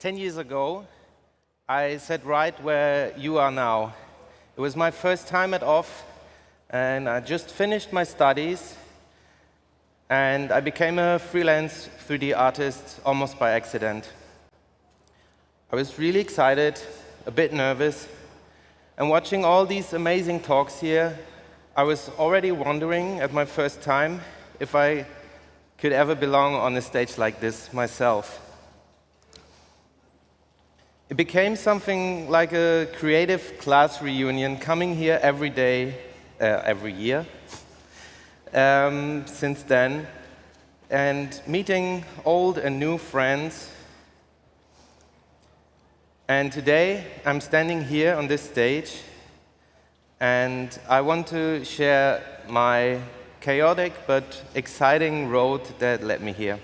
10 years ago, I sat right where you are now. It was my first time at OFF, and I just finished my studies, and I became a freelance 3D artist almost by accident. I was really excited, a bit nervous, and watching all these amazing talks here, I was already wondering at my first time if I could ever belong on a stage like this myself. It became something like a creative class reunion, coming here every day, every year, since then, and meeting old and new friends. And today, I'm standing here on this stage, and I want to share my chaotic but exciting road that led me here.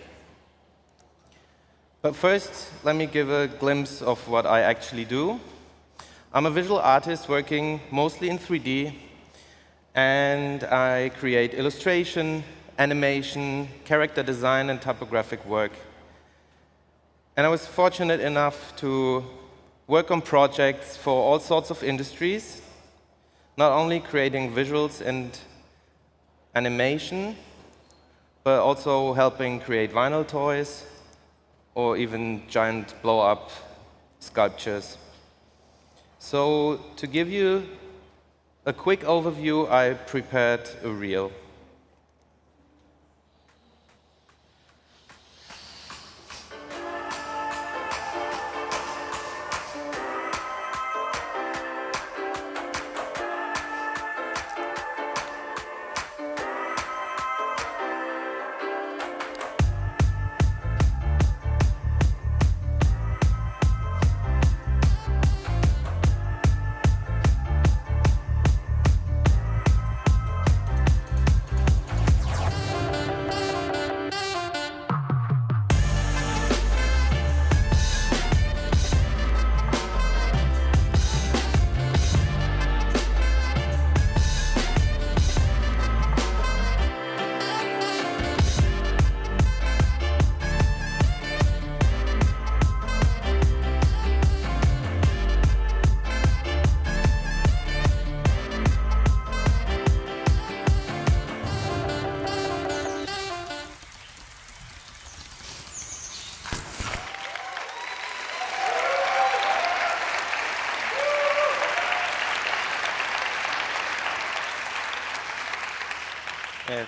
But first, let me give a glimpse of what I actually do. I'm a visual artist working mostly in 3D, and I create illustration, animation, character design, and typographic work. And I was fortunate enough to work on projects for all sorts of industries, not only creating visuals and animation, but also helping create vinyl toys, or even giant blow-up sculptures. So to give you a quick overview, I prepared a reel.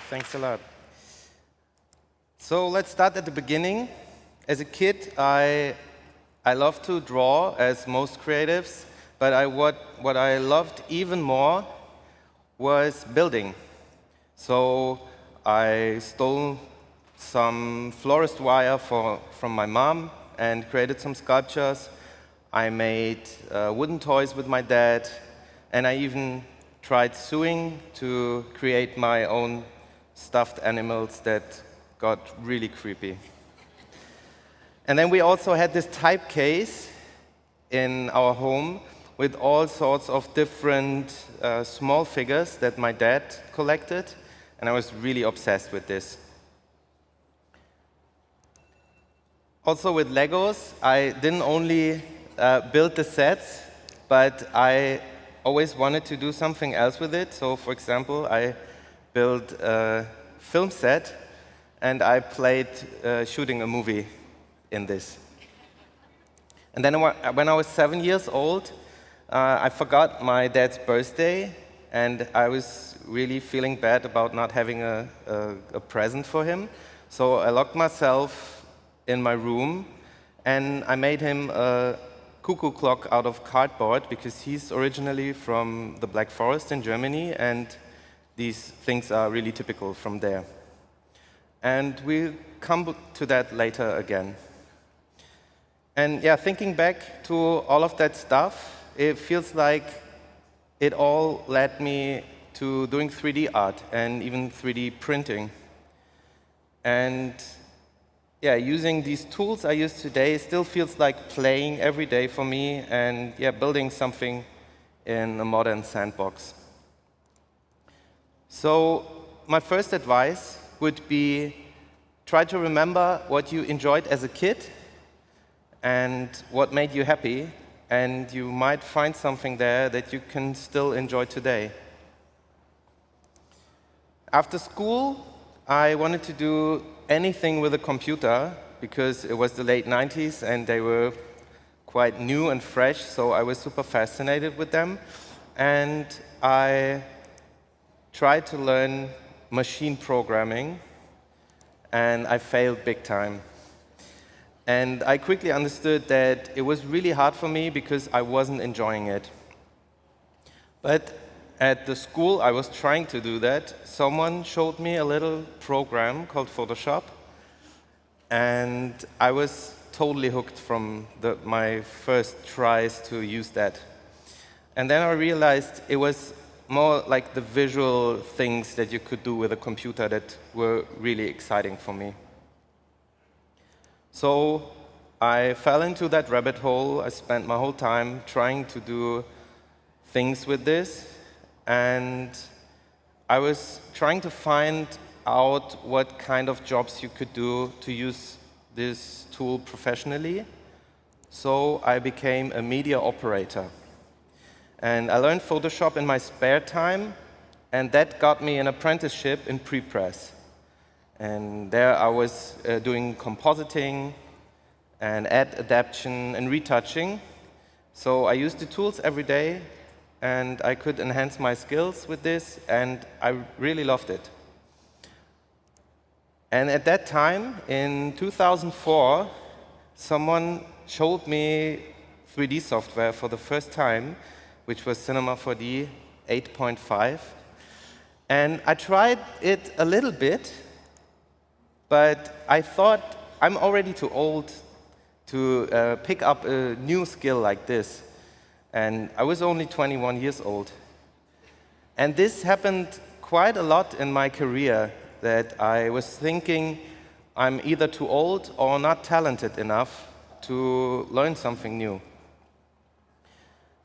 Thanks a lot. So let's start at the beginning. As a kid, I loved to draw, as most creatives, but what I loved even more was building. So I stole some florist wire from my mom and created some sculptures. I made wooden toys with my dad, and I even tried sewing to create my own stuffed animals that got really creepy. And then we also had this type case in our home with all sorts of different small figures that my dad collected, and I was really obsessed with this. Also with Legos, I didn't only build the sets, but I always wanted to do something else with it. So for example, I built a film set, and I played shooting a movie in this. And then when I was 7 years old, I forgot my dad's birthday, and I was really feeling bad about not having a present for him. So I locked myself in my room, and I made him a cuckoo clock out of cardboard, because he's originally from the Black Forest in Germany, and these things are really typical from there. And we'll come to that later again. And yeah, thinking back to all of that stuff, it feels like it all led me to doing 3D art and even 3D printing. And yeah, using these tools I use today still feels like playing every day for me, and yeah, building something in a modern sandbox. So my first advice would be try to remember what you enjoyed as a kid and what made you happy, and you might find something there that you can still enjoy today. After school, I wanted to do anything with a computer because it was the late 90s and they were quite new and fresh, so I was super fascinated with them. And I tried to learn machine programming, and I failed big time. And I quickly understood that it was really hard for me because I wasn't enjoying it. But at the school I was trying to do that, someone showed me a little program called Photoshop, and I was totally hooked from my first tries to use that. And then I realized it was more like the visual things that you could do with a computer that were really exciting for me. So I fell into that rabbit hole. I spent my whole time trying to do things with this, and I was trying to find out what kind of jobs you could do to use this tool professionally. So I became a media operator. And I learned Photoshop in my spare time, and that got me an apprenticeship in prepress. And there I was doing compositing and ad adaptation and retouching. So I used the tools every day, and I could enhance my skills with this, and I really loved it. And at that time, in 2004, someone showed me 3D software for the first time, which was Cinema 4D 8.5. And I tried it a little bit, but I thought I'm already too old to pick up a new skill like this. And I was only 21 years old. And this happened quite a lot in my career, that I was thinking I'm either too old or not talented enough to learn something new.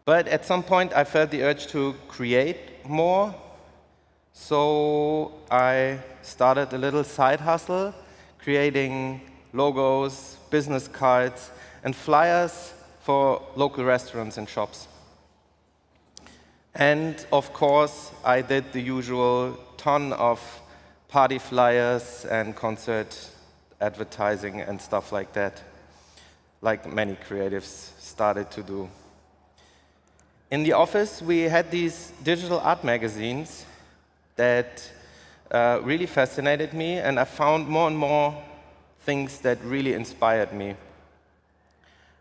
But at some point, I felt the urge to create more, so I started a little side hustle, creating logos, business cards, and flyers for local restaurants and shops. And of course, I did the usual ton of party flyers and concert advertising and stuff like that, like many creatives started to do. In the office, we had these digital art magazines that really fascinated me, and I found more and more things that really inspired me.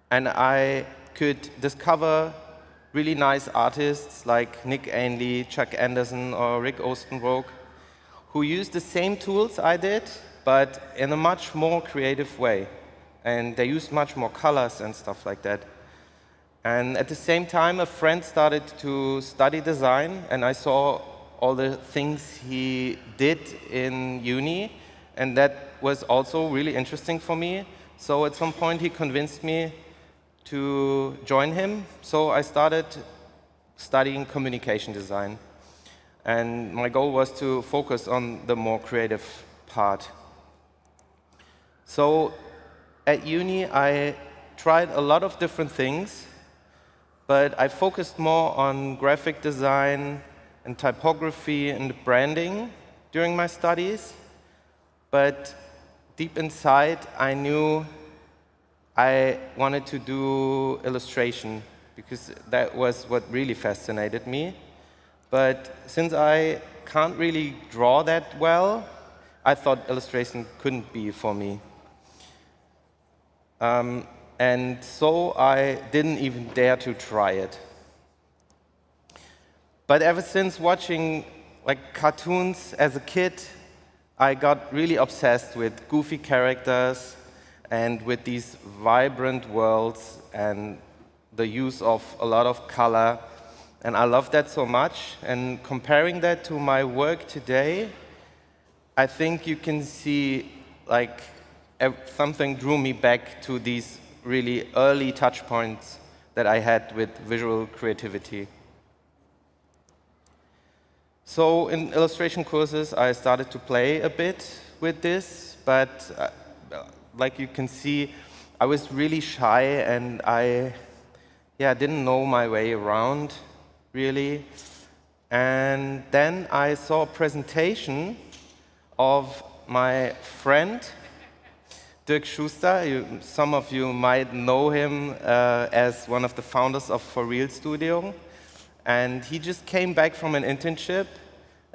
And I could discover really nice artists like Nick Ainley, Chuck Anderson, or Rick Ostenbrook, who used the same tools I did, but in a much more creative way. And they used much more colors and stuff like that. And at the same time, a friend started to study design, and I saw all the things he did in uni, and that was also really interesting for me. So at some point, he convinced me to join him. So I started studying communication design. And my goal was to focus on the more creative part. So at uni, I tried a lot of different things, but I focused more on graphic design and typography and branding during my studies. But deep inside, I knew I wanted to do illustration because that was what really fascinated me. But since I can't really draw that well, I thought illustration couldn't be for me. And so I didn't even dare to try it. But ever since watching cartoons as a kid, I got really obsessed with goofy characters and with these vibrant worlds and the use of a lot of color. And I love that so much. And comparing that to my work today, I think you can see something drew me back to these really early touch points that I had with visual creativity. So in illustration courses, I started to play a bit with this, but like you can see, I was really shy, and I didn't know my way around, really. And then I saw a presentation of my friend, Dirk Schuster. Some of you might know him as one of the founders of For Real Studio. And he just came back from an internship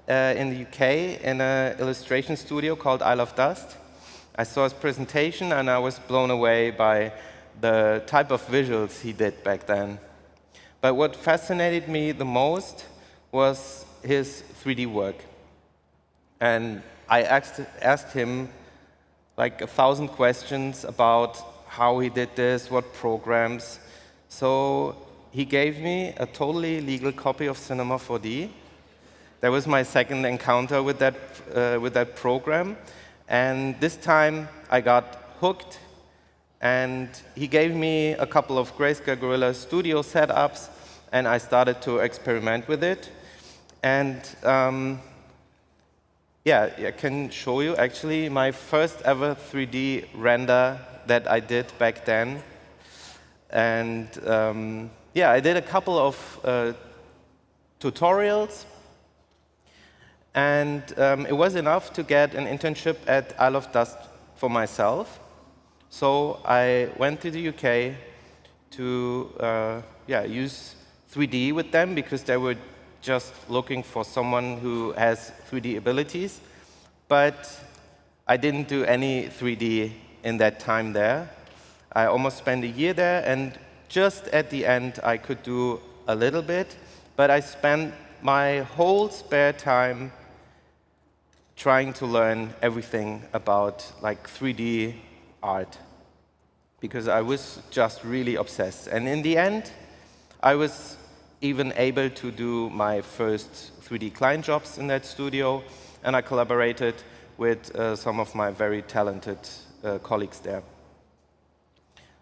in the UK in an illustration studio called Isle of Dust. I saw his presentation, and I was blown away by the type of visuals he did back then. But what fascinated me the most was his 3D work. And I asked him like 1,000 questions about how he did this, what programs. So he gave me a totally legal copy of Cinema 4D. That was my second encounter with that program. And this time I got hooked, and he gave me a couple of Grayscale Gorilla Studio setups, and I started to experiment with it. And I can show you actually my first ever 3D render that I did back then. And I did a couple of tutorials. And it was enough to get an internship at Isle of Dust for myself. So I went to the UK to use 3D with them, because they were just looking for someone who has 3D abilities. But I didn't do any 3D in that time there. I almost spent a year there, and just at the end I could do a little bit. But I spent my whole spare time trying to learn everything about like 3D art, because I was just really obsessed. And in the end, I was even able to do my first 3D client jobs in that studio, and I collaborated with some of my very talented colleagues there.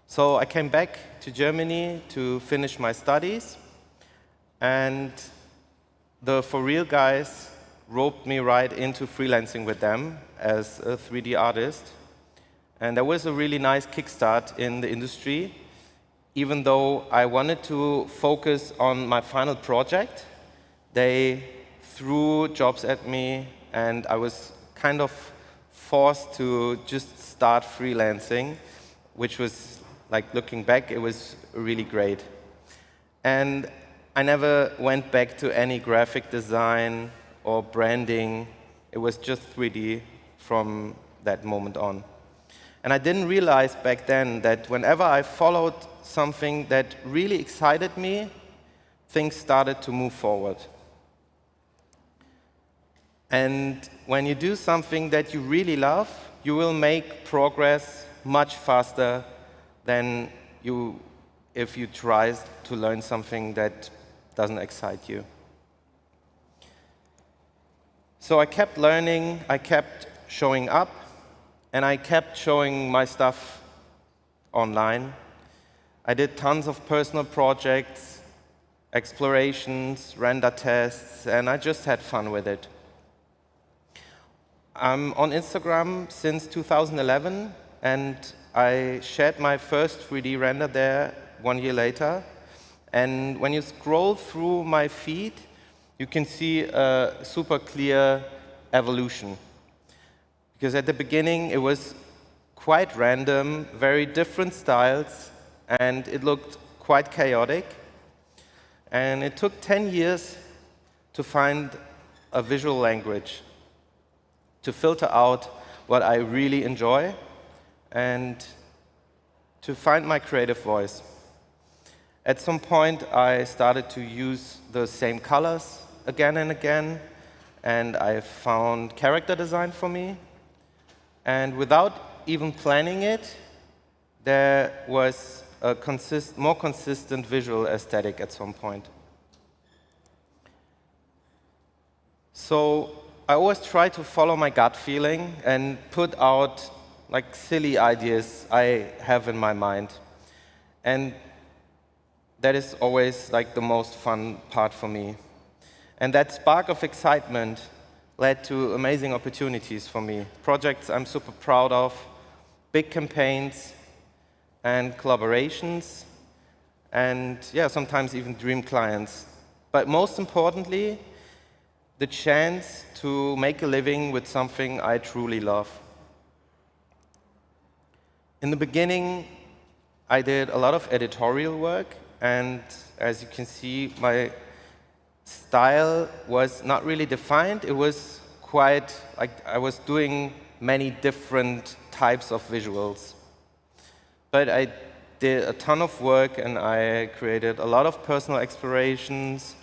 So I came back to Germany to finish my studies, and the For Real guys roped me right into freelancing with them as a 3D artist. And that was a really nice kickstart in the industry. Even though I wanted to focus on my final project, they threw jobs at me, and I was kind of forced to just start freelancing, which was, like, looking back, it was really great. And I never went back to any graphic design or branding. It was just 3D from that moment on. And I didn't realize back then that whenever I followed something that really excited me, things started to move forward. And when you do something that you really love, you will make progress much faster than if you try to learn something that doesn't excite you. So I kept learning, I kept showing up, and I kept showing my stuff online. I did tons of personal projects, explorations, render tests, and I just had fun with it. I'm on Instagram since 2011, and I shared my first 3D render there 1 year later. And when you scroll through my feed, you can see a super clear evolution. Because at the beginning, it was quite random, very different styles, and it looked quite chaotic. And it took 10 years to find a visual language, to filter out what I really enjoy, and to find my creative voice. At some point, I started to use the same colors again and again, and I found character design for me. And without even planning it, there was a more consistent visual aesthetic at some point. So I always try to follow my gut feeling and put out like silly ideas I have in my mind. And that is always like the most fun part for me. And that spark of excitement led to amazing opportunities for me. Projects I'm super proud of, big campaigns, and collaborations, and yeah, sometimes even dream clients. But most importantly, the chance to make a living with something I truly love. In the beginning, I did a lot of editorial work, and as you can see, my style was not really defined. It was quite like I was doing many different types of visuals. But I did a ton of work, and I created a lot of personal explorations.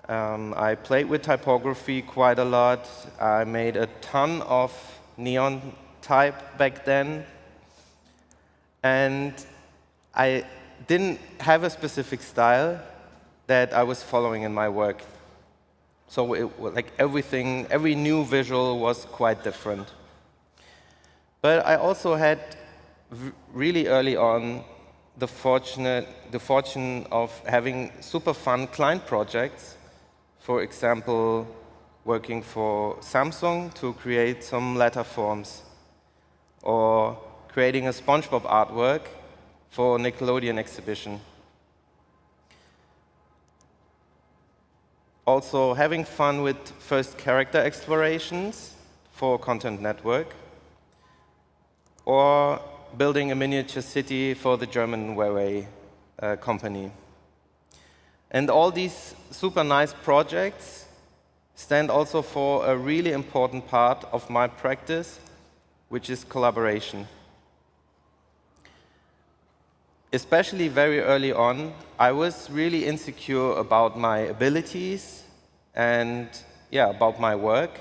I played with typography quite a lot. I made a ton of neon type back then. And I didn't have a specific style that I was following in my work. So like everything, every new visual was quite different. But I also had really early on the fortune of having super fun client projects. For example, working for Samsung to create some letter forms, or creating a SpongeBob artwork for a Nickelodeon exhibition. Also having fun with first character explorations for Content Network, or building a miniature city for the German Huawei company. And all these super nice projects stand also for a really important part of my practice, which is collaboration. Especially very early on, I was really insecure about my abilities and about my work.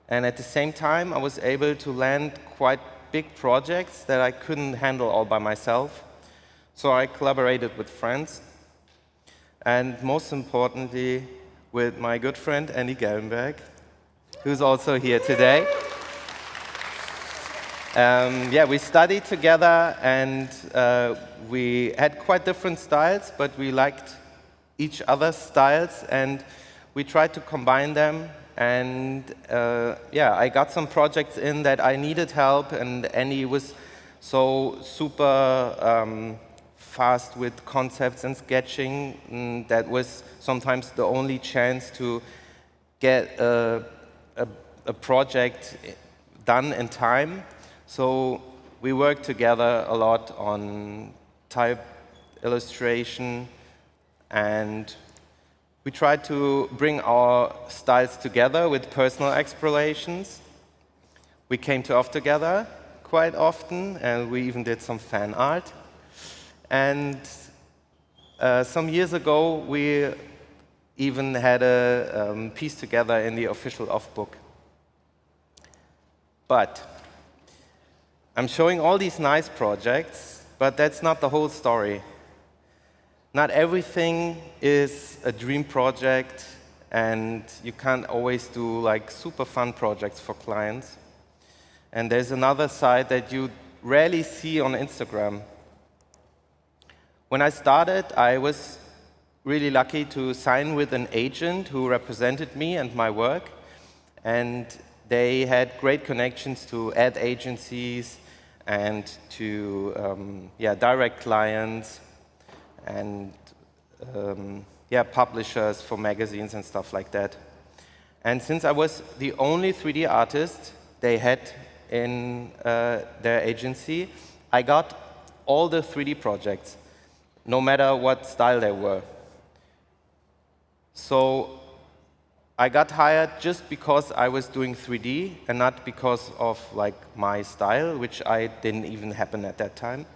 And at the same time, I was able to land quite big projects that I couldn't handle all by myself. So I collaborated with friends, and most importantly, with my good friend Andy Gellenberg, who's also here today. We studied together, and we had quite different styles, but we liked each other's styles, and we tried to combine them. And I got some projects in that I needed help, and Andy was so super fast with concepts and sketching. That was sometimes the only chance to get a project done in time. So we worked together a lot on type illustration, and we tried to bring our styles together with personal explorations. We came to off together quite often, and we even did some fan art. And some years ago, we even had a piece together in the official off book. But I'm showing all these nice projects, but that's not the whole story. Not everything is a dream project, and you can't always do like super fun projects for clients. And there's another side that you rarely see on Instagram. When I started, I was really lucky to sign with an agent who represented me and my work, and they had great connections to ad agencies and to direct clients and publishers for magazines and stuff like that. And since I was the only 3D artist they had in their agency, I got all the 3D projects, no matter what style they were. So I got hired just because I was doing 3D and not because of like my style, which I didn't even happen at that time.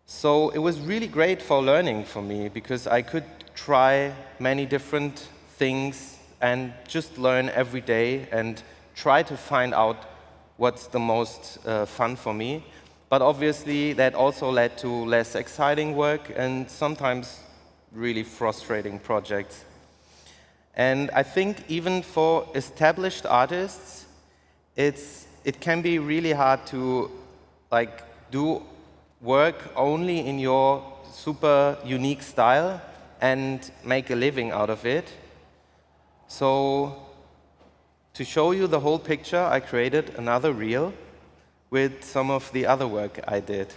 So it was really great for learning for me, because I could try many different things and just learn every day and try to find out what's the most fun for me. But obviously, that also led to less exciting work and sometimes really frustrating projects. And I think even for established artists, it can be really hard to like do work only in your super unique style and make a living out of it. So to show you the whole picture, I created another reel with some of the other work I did.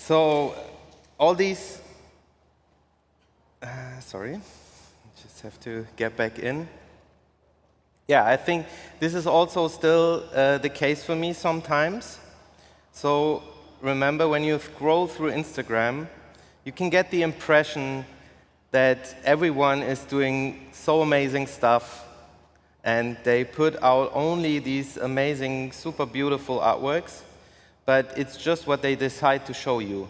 So all these, sorry, just have to get back in. Yeah, I think this is also still the case for me sometimes. So remember, when you scroll through Instagram, you can get the impression that everyone is doing so amazing stuff, and they put out only these amazing, super beautiful artworks, but it's just what they decide to show you.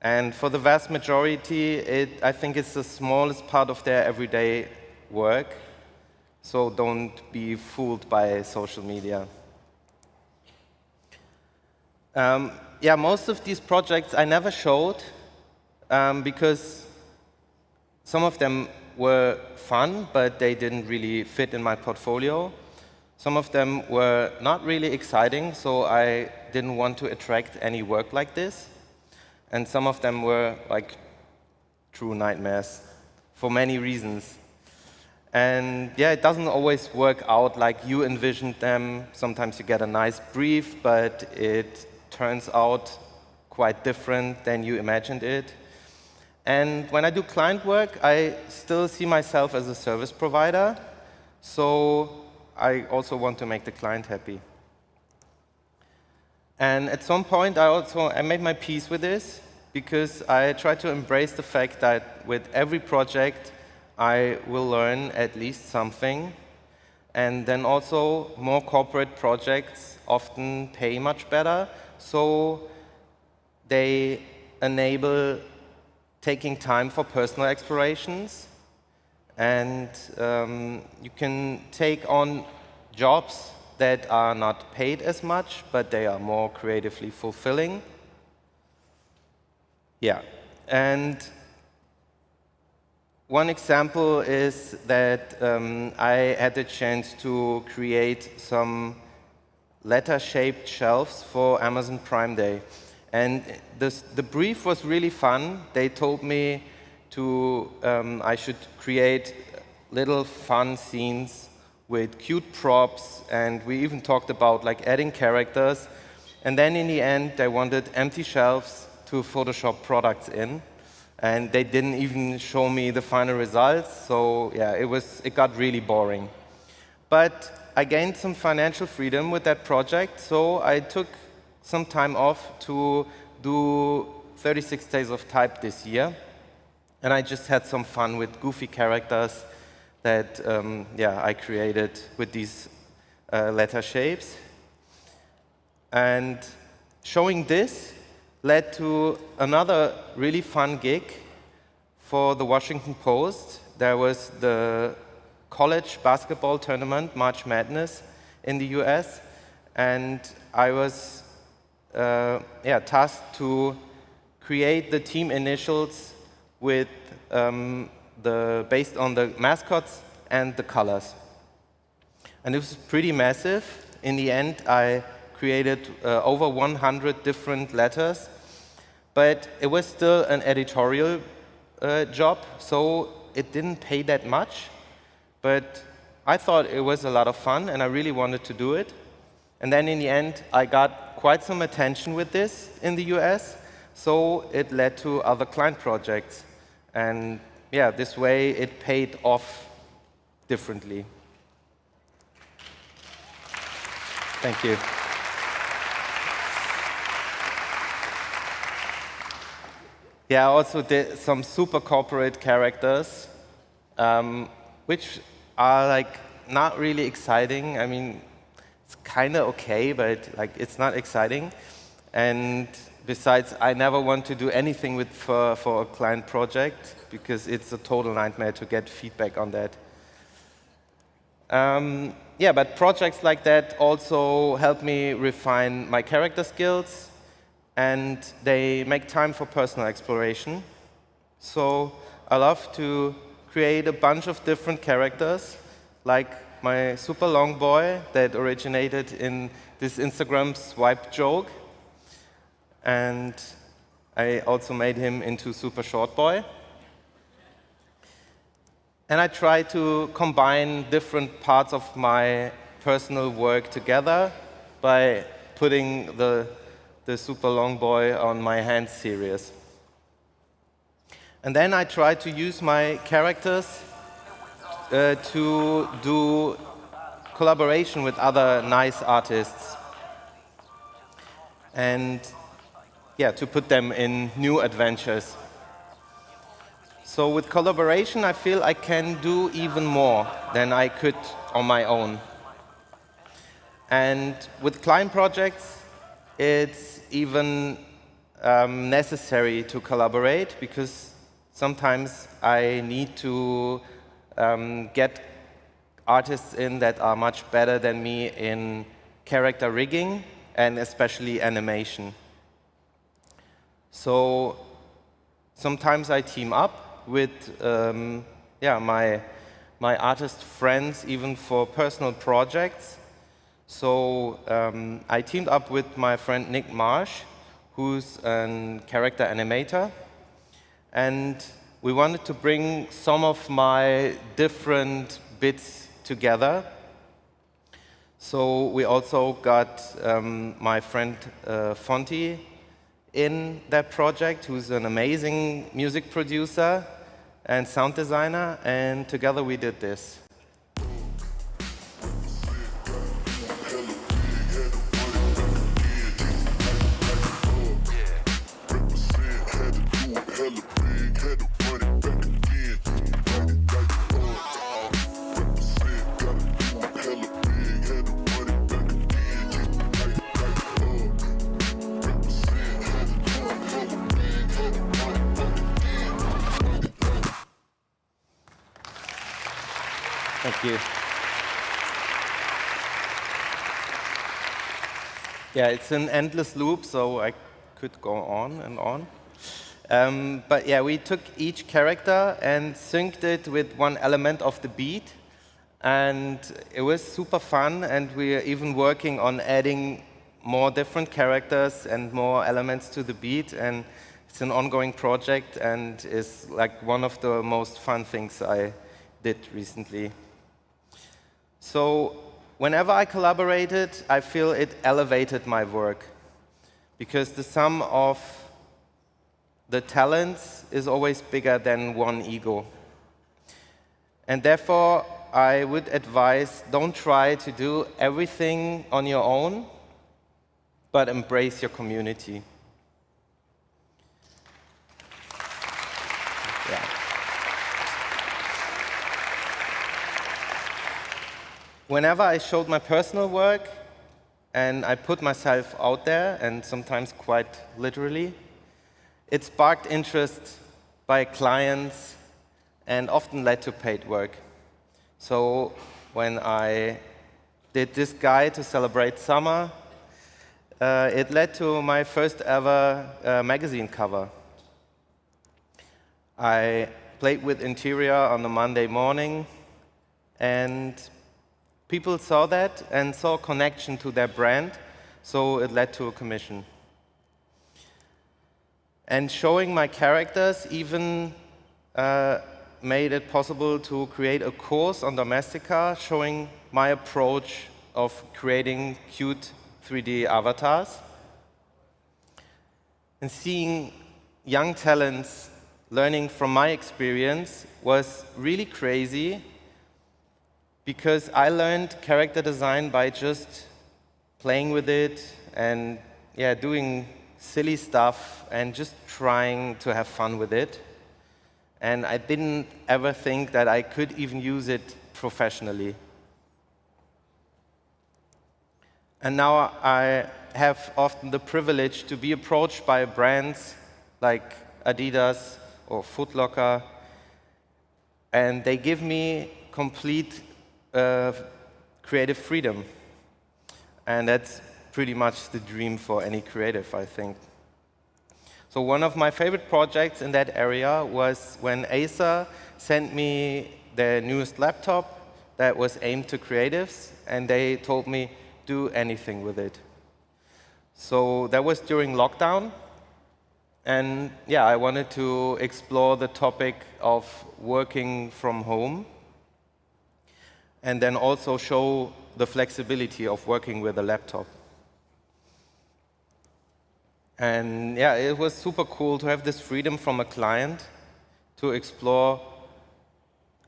And for the vast majority, I think it's the smallest part of their everyday work, so don't be fooled by social media. Yeah, most of these projects I never showed because some of them were fun, but they didn't really fit in my portfolio. Some of them were not really exciting, so I didn't want to attract any work like this. And some of them were like true nightmares for many reasons. And yeah, it doesn't always work out like you envisioned them. Sometimes you get a nice brief, but it turns out quite different than you imagined it. And when I do client work, I still see myself as a service provider, so I also want to make the client happy. And at some point, I made my peace with this, because I try to embrace the fact that with every project, I will learn at least something. And then also, more corporate projects often pay much better, so they enable taking time for personal explorations. And you can take on jobs that are not paid as much, but they are more creatively fulfilling. Yeah, and one example is that I had the chance to create some letter-shaped shelves for Amazon Prime Day. And the brief was really fun. They told me I should create little fun scenes with cute props, and we even talked about like adding characters. And then in the end, they wanted empty shelves to Photoshop products in, and they didn't even show me the final results. So yeah, it got really boring. But I gained some financial freedom with that project, so I took some time off to do 36 days of type this year, and I just had some fun with goofy characters that I created with these letter shapes. And showing this led to another really fun gig for the Washington Post. There was the college basketball tournament, March Madness, in the US, and I was tasked to create the team initials with based on the mascots and the colors. And it was pretty massive. In the end, I created over 100 different letters, but it was still an editorial job, so it didn't pay that much. But I thought it was a lot of fun, and I really wanted to do it. And then in the end, I got quite some attention with this in the US, so it led to other client projects. And yeah, this way it paid off differently. Thank you. Yeah, I also did some super corporate characters, which are like not really exciting. I mean, it's kind of okay, but like it's not exciting. And besides, I never want to do anything for a client project, because it's a total nightmare to get feedback on that. But projects like that also help me refine my character skills, and they make time for personal exploration. So I love to create a bunch of different characters, like my super long boy that originated in this Instagram swipe joke. And I also made him into super short boy. And I try to combine different parts of my personal work together by putting the the Super Long Boy on my hand series. And then I tried to use my characters to do collaboration with other nice artists. And yeah, to put them in new adventures. So with collaboration, I feel I can do even more than I could on my own. And with client projects, it's even necessary to collaborate because sometimes I need to get artists in that are much better than me in character rigging and especially animation. So sometimes I team up with my artist friends, even for personal projects. So I teamed up with my friend Nick Marsh, who's a character animator, and we wanted to bring some of my different bits together. So we also got my friend Fonty in that project, who's an amazing music producer and sound designer, and together we did this. Thank you. Yeah, it's an endless loop, so I could go on and on. But yeah, we took each character and synced it with one element of the beat. And it was super fun, and we are even working on adding more different characters and more elements to the beat. And it's an ongoing project, and is like one of the most fun things I did recently. So whenever I collaborated, I feel it elevated my work, because the sum of the talents is always bigger than one ego. And therefore, I would advise, don't try to do everything on your own, but embrace your community. Yeah. Whenever I showed my personal work, and I put myself out there, and sometimes quite literally, it sparked interest by clients and often led to paid work. So when I did this guide to celebrate summer, it led to my first ever magazine cover. I played with interior on a Monday morning, and people saw that and saw a connection to their brand, so it led to a commission. And showing my characters even made it possible to create a course on Domestika showing my approach of creating cute 3D avatars. And seeing young talents learning from my experience was really crazy, because I learned character design by just playing with it and doing silly stuff and just trying to have fun with it. And I didn't ever think that I could even use it professionally. And now I have often the privilege to be approached by brands like Adidas or Foot Locker, and they give me complete creative freedom. And that's pretty much the dream for any creative, I think. So one of my favorite projects in that area was when Acer sent me their newest laptop that was aimed to creatives, and they told me, do anything with it. So that was during lockdown, and I wanted to explore the topic of working from home, and then also show the flexibility of working with a laptop. And yeah, it was super cool to have this freedom from a client to explore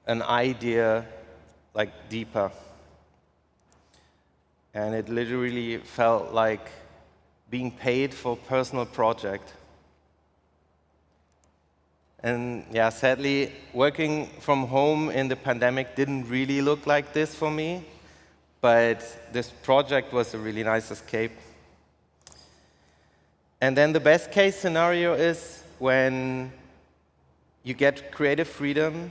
an idea like deeper. And it literally felt like being paid for a personal project. And yeah, sadly, working from home in the pandemic didn't really look like this for me, but this project was a really nice escape. And then the best case scenario is when you get creative freedom,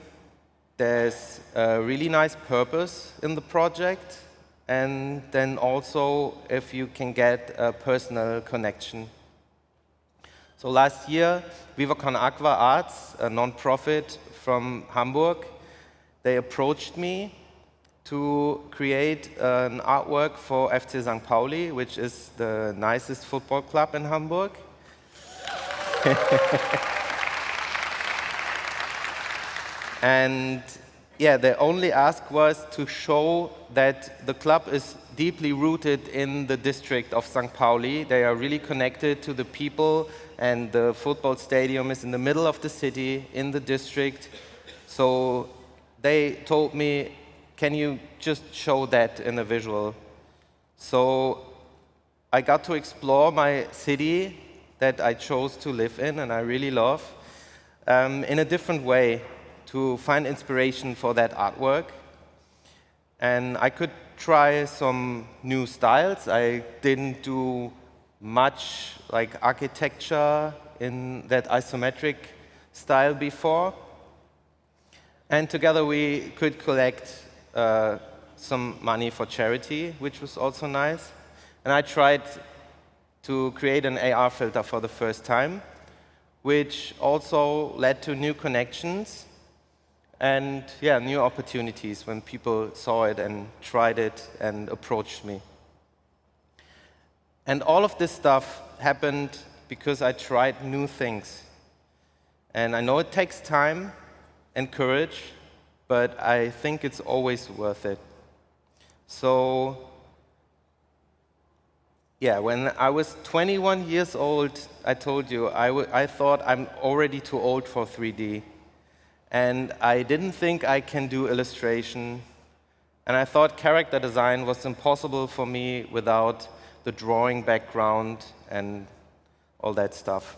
there's a really nice purpose in the project, and then also if you can get a personal connection. So last year, Viva Con Agua Arts, a non-profit from Hamburg, they approached me to create an artwork for FC St. Pauli, which is the nicest football club in Hamburg. And yeah, the only ask was to show that the club is deeply rooted in the district of St. Pauli. They are really connected to the people, and the football stadium is in the middle of the city, in the district. So they told me, can you just show that in a visual? So I got to explore my city that I chose to live in and I really love in a different way to find inspiration for that artwork. And I could try some new styles. I didn't do much like architecture in that isometric style before. And together we could collect some money for charity, which was also nice. And I tried to create an AR filter for the first time, which also led to new connections and yeah, new opportunities when people saw it and tried it and approached me. And all of this stuff happened because I tried new things. And I know it takes time and courage, but I think it's always worth it. So yeah, when I was 21 years old, I told you, I thought I'm already too old for 3D. And I didn't think I can do illustration. And I thought character design was impossible for me without the drawing background and all that stuff.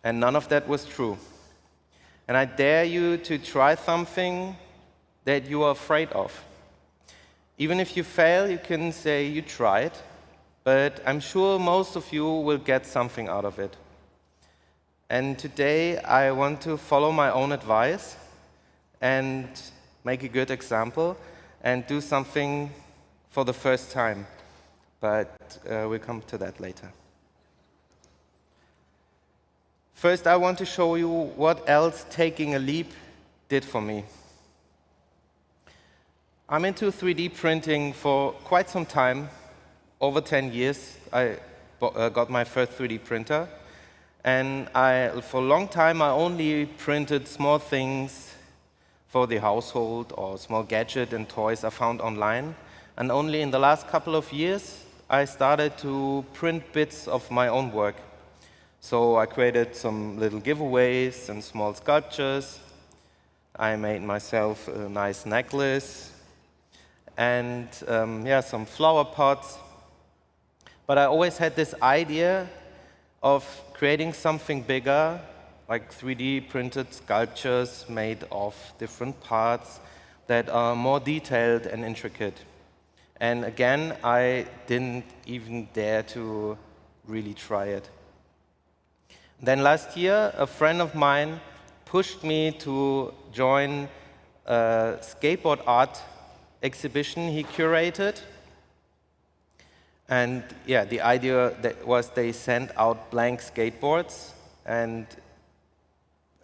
And none of that was true. And I dare you to try something that you are afraid of. Even if you fail, you can say you tried, but I'm sure most of you will get something out of it. And today I want to follow my own advice and make a good example and do something for the first time. But we'll come to that later. First, I want to show you what else taking a leap did for me. I'm into 3D printing for quite some time. Over 10 years, I got my first 3D printer. And for a long time, I only printed small things for the household or small gadgets and toys I found online. And only in the last couple of years, I started to print bits of my own work. So I created some little giveaways and small sculptures. I made myself a nice necklace and yeah, some flower pots. But I always had this idea of creating something bigger, like 3D printed sculptures made of different parts that are more detailed and intricate. And again, I didn't even dare to really try it. Then last year, a friend of mine pushed me to join a skateboard art exhibition he curated. And yeah, the idea was they sent out blank skateboards and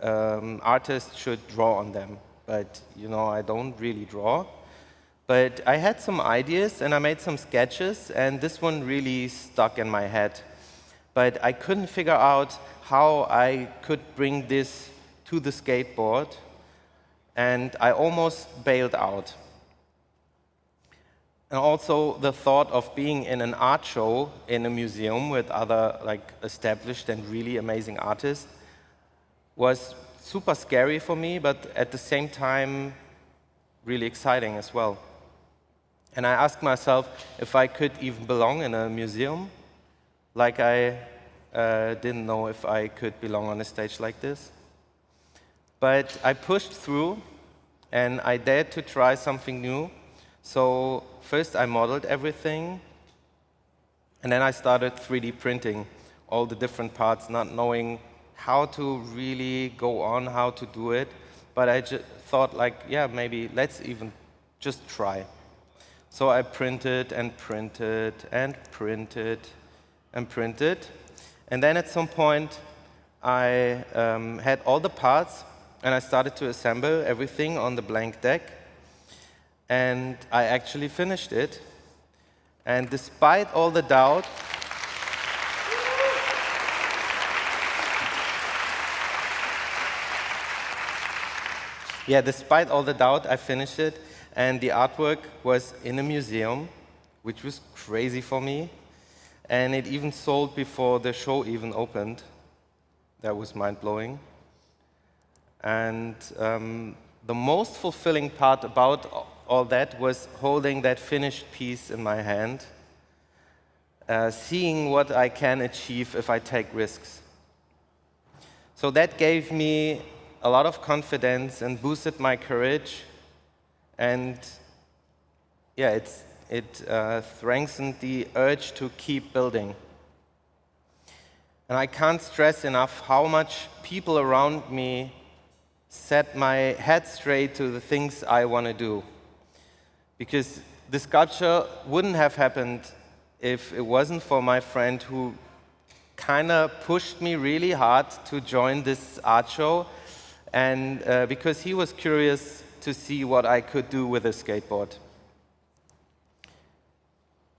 artists should draw on them. But you know, I don't really draw. But I had some ideas and I made some sketches, and this one really stuck in my head. But I couldn't figure out how I could bring this to the skateboard, and I almost bailed out. And also the thought of being in an art show in a museum with other established and really amazing artists was super scary for me, but at the same time really exciting as well. And I asked myself if I could even belong in a museum, like I didn't know if I could belong on a stage like this. But I pushed through, and I dared to try something new. So first I modeled everything, and then I started 3D printing all the different parts, not knowing how to really go on, how to do it. But I just thought, yeah, maybe let's even just try. So I printed and printed and printed and printed. And then at some point, I had all the parts, and I started to assemble everything on the blank deck. And I actually finished it. And despite all the doubt, I finished it. And the artwork was in a museum, which was crazy for me. And it even sold before the show even opened. That was mind-blowing. And the most fulfilling part about all that was holding that finished piece in my hand, seeing what I can achieve if I take risks. So that gave me a lot of confidence and boosted my courage. And yeah, it strengthened the urge to keep building. And I can't stress enough how much people around me set my head straight to the things I want to do. Because the sculpture wouldn't have happened if it wasn't for my friend who kind of pushed me really hard to join this art show, and because he was curious to see what I could do with a skateboard.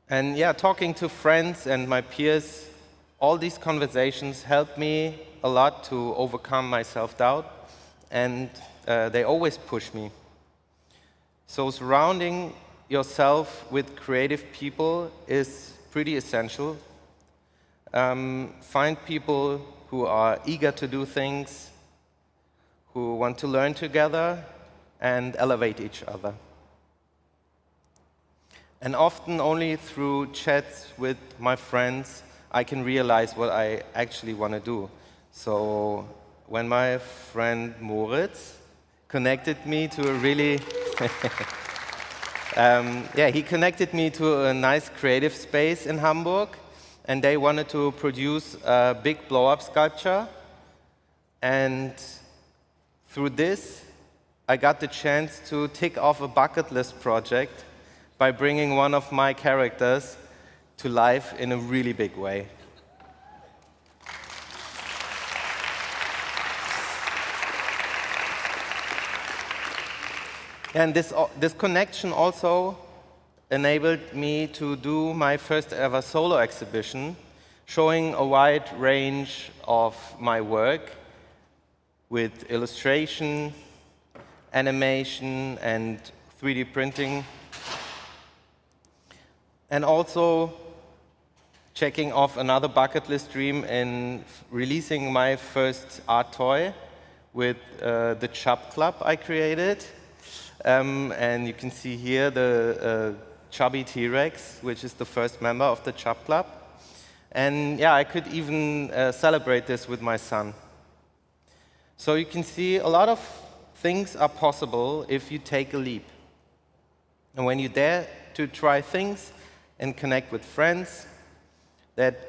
And yeah, talking to friends and my peers, all these conversations helped me a lot to overcome my self-doubt, and they always push me. So surrounding yourself with creative people is pretty essential. Find people who are eager to do things, who want to learn together and elevate each other. And often only through chats with my friends, I can realize what I actually want to do. So when my friend Moritz connected me to a really he connected me to a nice creative space in Hamburg, and they wanted to produce a big blow-up sculpture. And through this, I got the chance to tick off a bucket list project by bringing one of my characters to life in a really big way. And this connection also enabled me to do my first ever solo exhibition, showing a wide range of my work with illustration, animation, and 3D printing. And also checking off another bucket list dream in releasing my first art toy with the Chub Club I created. And you can see here the chubby T-Rex, which is the first member of the Chub Club. And yeah, I could even celebrate this with my son. So you can see a lot of things are possible if you take a leap. And when you dare to try things and connect with friends, that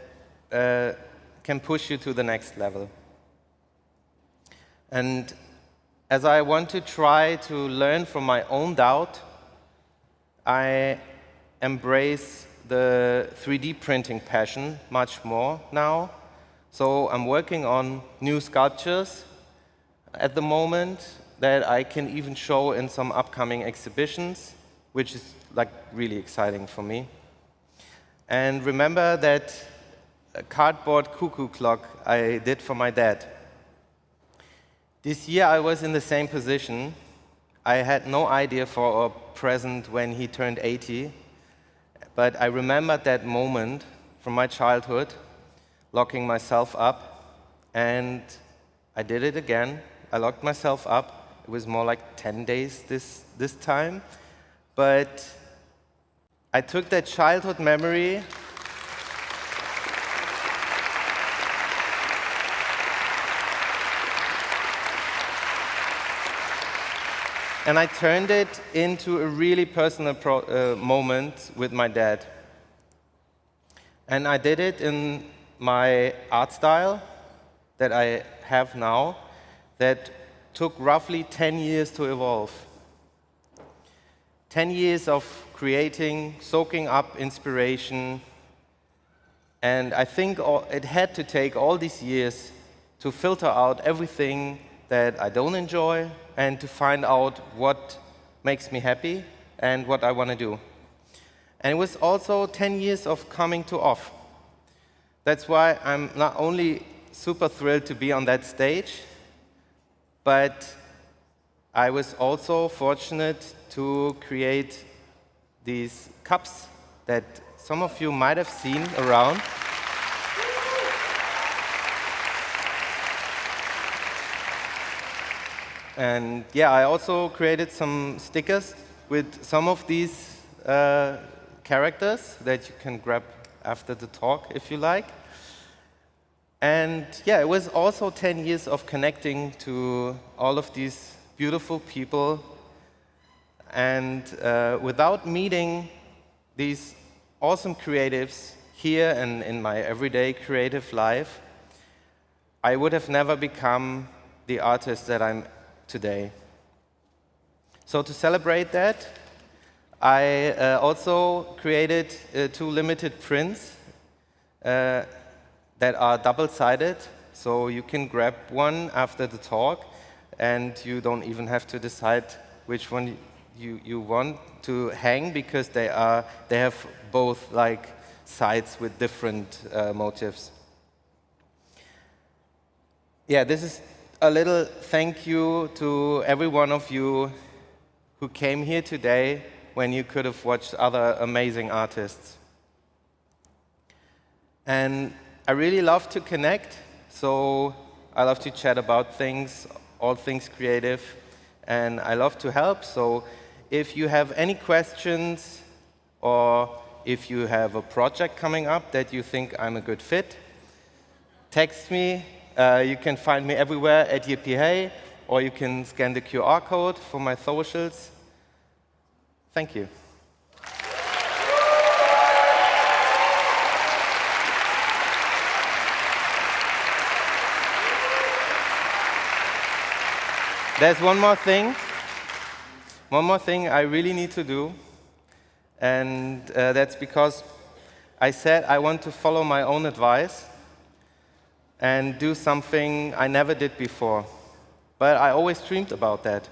can push you to the next level. And as I want to try to learn from my own doubt, I embrace the 3D printing passion much more now. So I'm working on new sculptures at the moment that I can even show in some upcoming exhibitions, which is really exciting for me. And remember that cardboard cuckoo clock I did for my dad. This year I was in the same position. I had no idea for a present when he turned 80, but I remembered that moment from my childhood, locking myself up, and I did it again. I locked myself up. It was more like 10 days this time, but I took that childhood memory and I turned it into a really personal moment with my dad. And I did it in my art style that I have now, that took roughly 10 years to evolve. 10 years of creating, soaking up inspiration, and I think it had to take all these years to filter out everything that I don't enjoy and to find out what makes me happy and what I want to do. And it was also 10 years of coming to off. That's why I'm not only super thrilled to be on that stage, but I was also fortunate to create these cups that some of you might have seen around. And yeah, I also created some stickers with some of these characters that you can grab after the talk if you like. And yeah, it was also 10 years of connecting to all of these beautiful people. And without meeting these awesome creatives here and in my everyday creative life, I would have never become the artist that I'm today. So to celebrate that, I also created 2 limited prints that are double-sided, so you can grab one after the talk, and you don't even have to decide which one you want to hang, because they have both like sides with different motifs. Yeah, this is a little thank you to every one of you who came here today when you could have watched other amazing artists. And I really love to connect, so I love to chat about things, all things creative, and I love to help. So if you have any questions, or if you have a project coming up that you think I'm a good fit, text me. You can find me everywhere at YPHEY, or you can scan the QR code for my socials. Thank you. There's one more thing I really need to do, and that's because I said I want to follow my own advice and do something I never did before. But I always dreamed about that.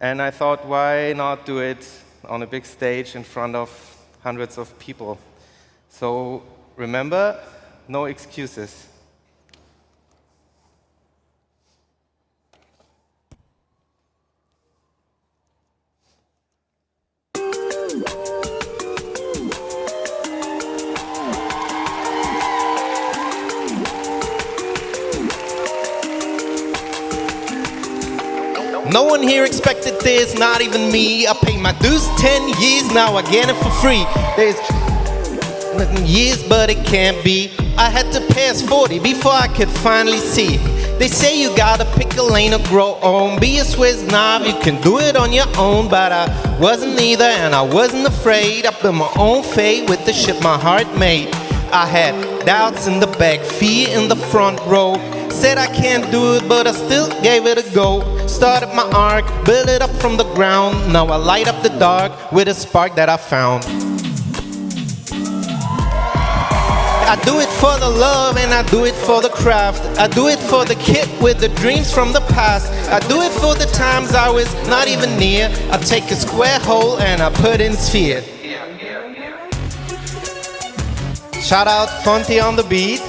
And I thought, why not do it on a big stage in front of hundreds of people? So remember, no excuses. No one here expected this, not even me. I paid my dues 10 years, now I get it for free. There's years, but it can't be. I had to pass 40 before I could finally see. They say you gotta pick a lane or grow on. Be a Swiss knife, you can do it on your own. But I wasn't either, and I wasn't afraid. I built my own fate with the shit my heart made. I had doubts in the back, fear in the front row. Said I can't do it, but I still gave it a go. Started my arc, built it up from the ground. Now I light up the dark with a spark that I found. I do it for the love and I do it for the craft. I do it for the kid with the dreams from the past. I do it for the times I was not even near. I take a square hole and I put in sphere. Shout out Fonty on the beat.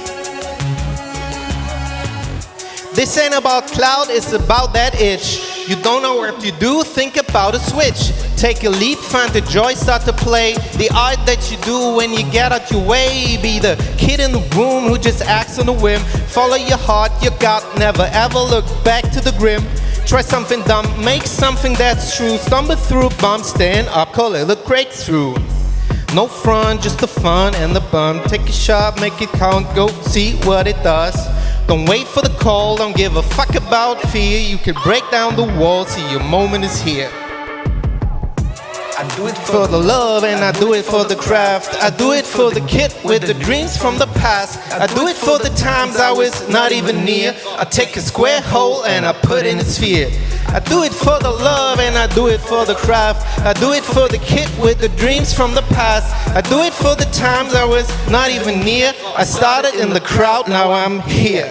This ain't about cloud, it's about that itch. You don't know what you do, think about a switch. Take a leap, find the joy, start to play. The art that you do when you get out your way. Be the kid in the room who just acts on a whim. Follow your heart, your gut, never ever look back to the grim. Try something dumb, make something that's true. Stumble through bumps, stand up, call it a breakthrough. No front, just the fun and the bun. Take a shot, make it count, go see what it does. Don't wait for the call, don't give a fuck about fear. You can break down the wall, see your moment is here. I do it for the love and I do it for the craft. I do it for the kid with the dreams from the past. I do it for the times I was not even near. I take a square hole and I put in a sphere. I do it for the love and I do it for the craft. I do it for the kid with the dreams from the past. I do it for the times I was not even near. I started in the crowd, now I'm here.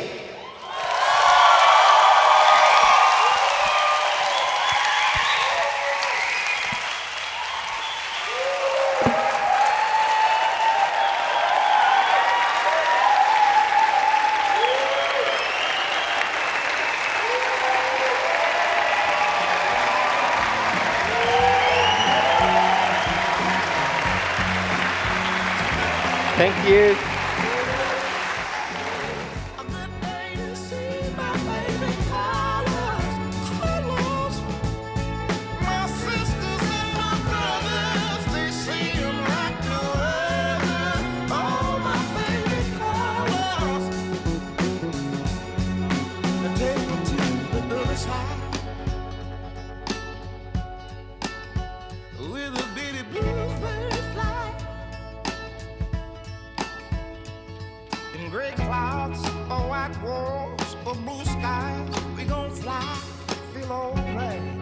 Thank you. Gray clouds, or white walls, or blue skies, we gon' fly, feel alright.